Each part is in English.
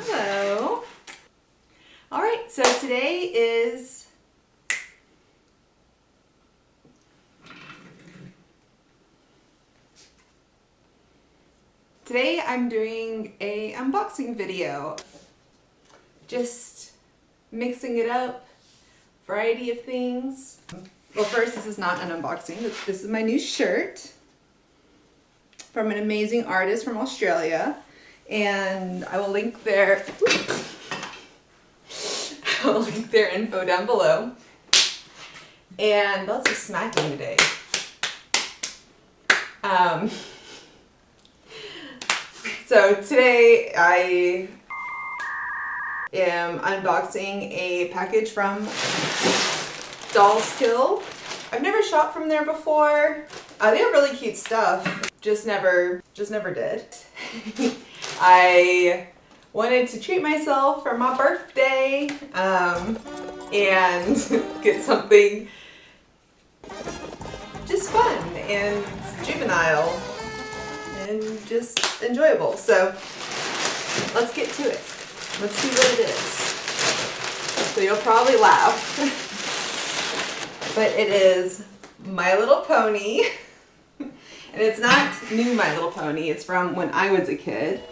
Hello. All right, so today I'm doing a unboxing video. Just mixing it up, variety of things. Well, first, this is not an unboxing. This is my new shirt from an amazing artist from Australia, and I will link their info down below. And lots of smacking today. So today I am unboxing a package from Dollskill. I've never shopped from there before. They have really cute stuff. Just never did. I wanted to treat myself for my birthday and get something just fun and juvenile and just enjoyable. So let's get to it. Let's see what it is. So you'll probably laugh, but it is My Little Pony. And it's not new My Little Pony, it's from when I was a kid.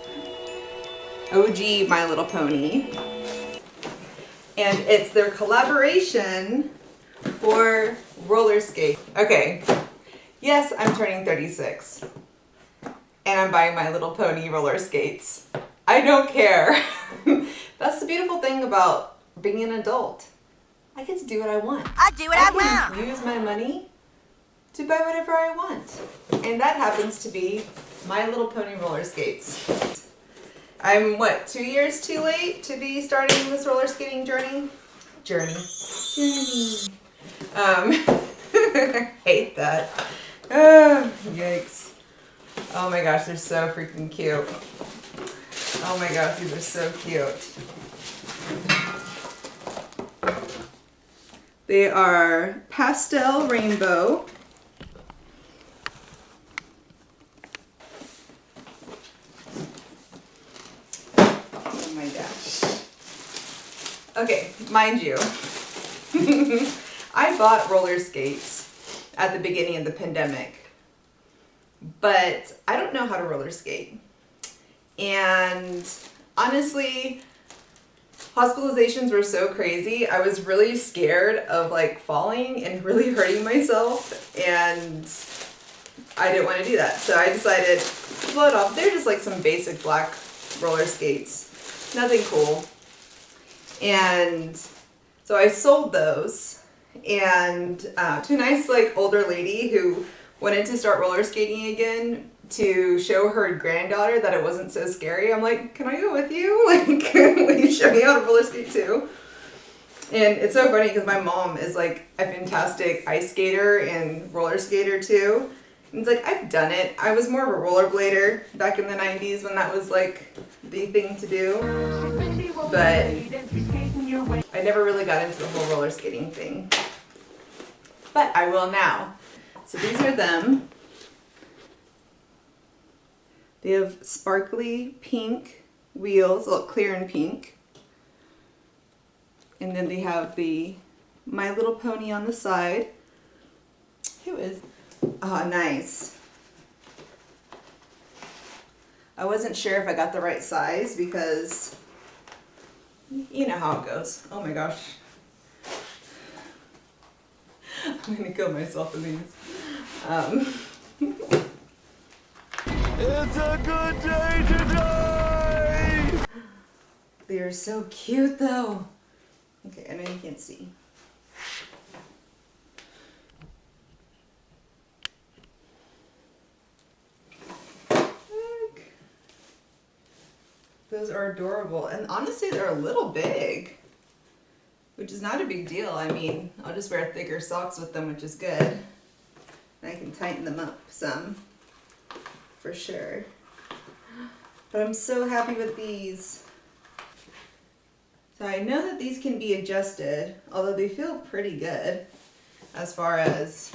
OG My Little Pony. And it's their collaboration for roller skate. Okay, yes, I'm turning 36. And I'm buying My Little Pony roller skates. I don't care. That's the beautiful thing about being an adult. I get to do what I want. I do what I want. I can use my money to buy whatever I want. And that happens to be My Little Pony roller skates. I'm, 2 years too late to be starting this roller skating journey? Journey. Hate that. Oh, yikes. Oh my gosh, they're so freaking cute. Oh my gosh, these are so cute. They are pastel rainbow. Oh my gosh. Okay, mind you, I bought roller skates at the beginning of the pandemic, but I don't know how to roller skate. And honestly, hospitalizations were so crazy. I was really scared of falling and really hurting myself, and I didn't want to do that. So I decided to blow it off. They're just some basic black roller skates. Nothing cool. And so I sold those, and to a nice older lady who wanted to start roller skating again to show her granddaughter that it wasn't so scary. I'm like, can I go with you? Will you show me how to roller skate too? And it's so funny because my mom is a fantastic ice skater and roller skater too. And it's I've done it. I was more of a rollerblader back in the 90s when that was the thing to do. But I never really got into the whole roller skating thing. But I will now. So these are them. They have sparkly pink wheels, clear and pink. And then they have the My Little Pony on the side. Who is? Oh, nice. I wasn't sure if I got the right size because you know how it goes. Oh my gosh. I'm gonna kill myself in these. It's a good day today! They are so cute though. Okay, I know you can't see. Look. Those are adorable. And honestly, they're a little big, which is not a big deal. I mean, I'll just wear thicker socks with them, which is good. And I can tighten them up some. For sure. But I'm so happy with these. So I know that these can be adjusted, although they feel pretty good as far as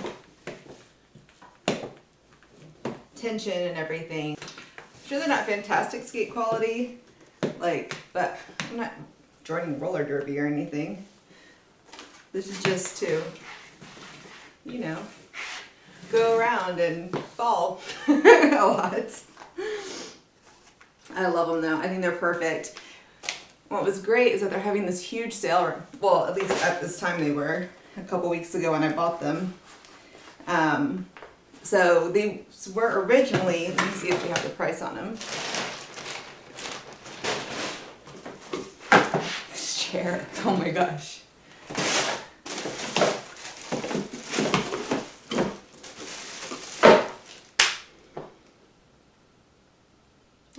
tension and everything. I'm sure they're not fantastic skate quality, Like, but I'm not joining roller derby or anything. This is just to, you know, go around and fall a lot. I love them though. I think they're perfect. What was great is that they're having this huge sale. Well, at least at this time they were. A couple weeks ago when I bought them. So they were originally, let me see if we have the price on them. This chair, oh my gosh.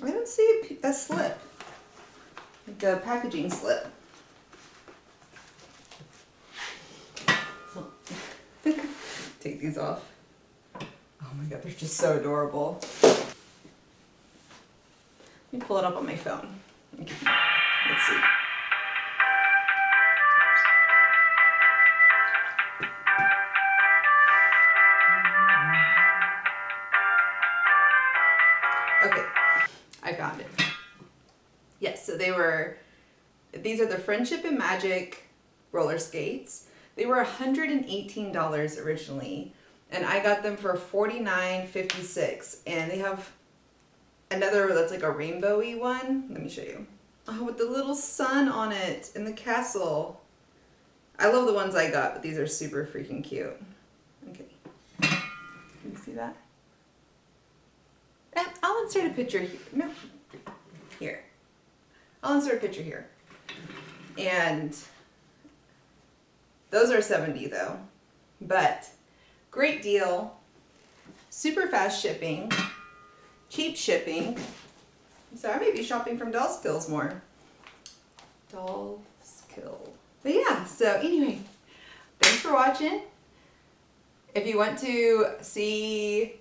I don't see a slip, like a packaging slip. Take these off. Oh my god, they're just so adorable. Let me pull it up on my phone. Okay. Let's see. Okay, I found it. Yes, so these are the Friendship and Magic roller skates. They were $118 originally, and I got them for $49.56. And they have another that's like a rainbowy one. Let me show you. Oh, with the little sun on it in the castle. I love the ones I got, but these are super freaking cute. Okay, can you see that? And I'll insert a picture here. No, here. I'll insert a picture here. And those are $70 though, but great deal, super fast shipping, cheap shipping. So I may be shopping from Dollskills more. Dollskill. But yeah, so anyway, thanks for watching. If you want to see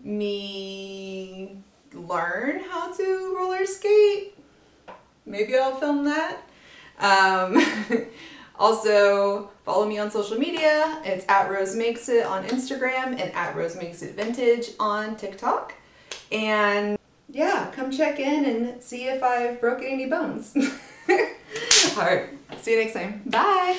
me learn how to roller skate, maybe I'll film that. Also, follow me on social media. It's @RoseMakesIt on Instagram and @RoseMakesItVintage on TikTok. And yeah, come check in and see if I've broken any bones. All right, see you next time. Bye.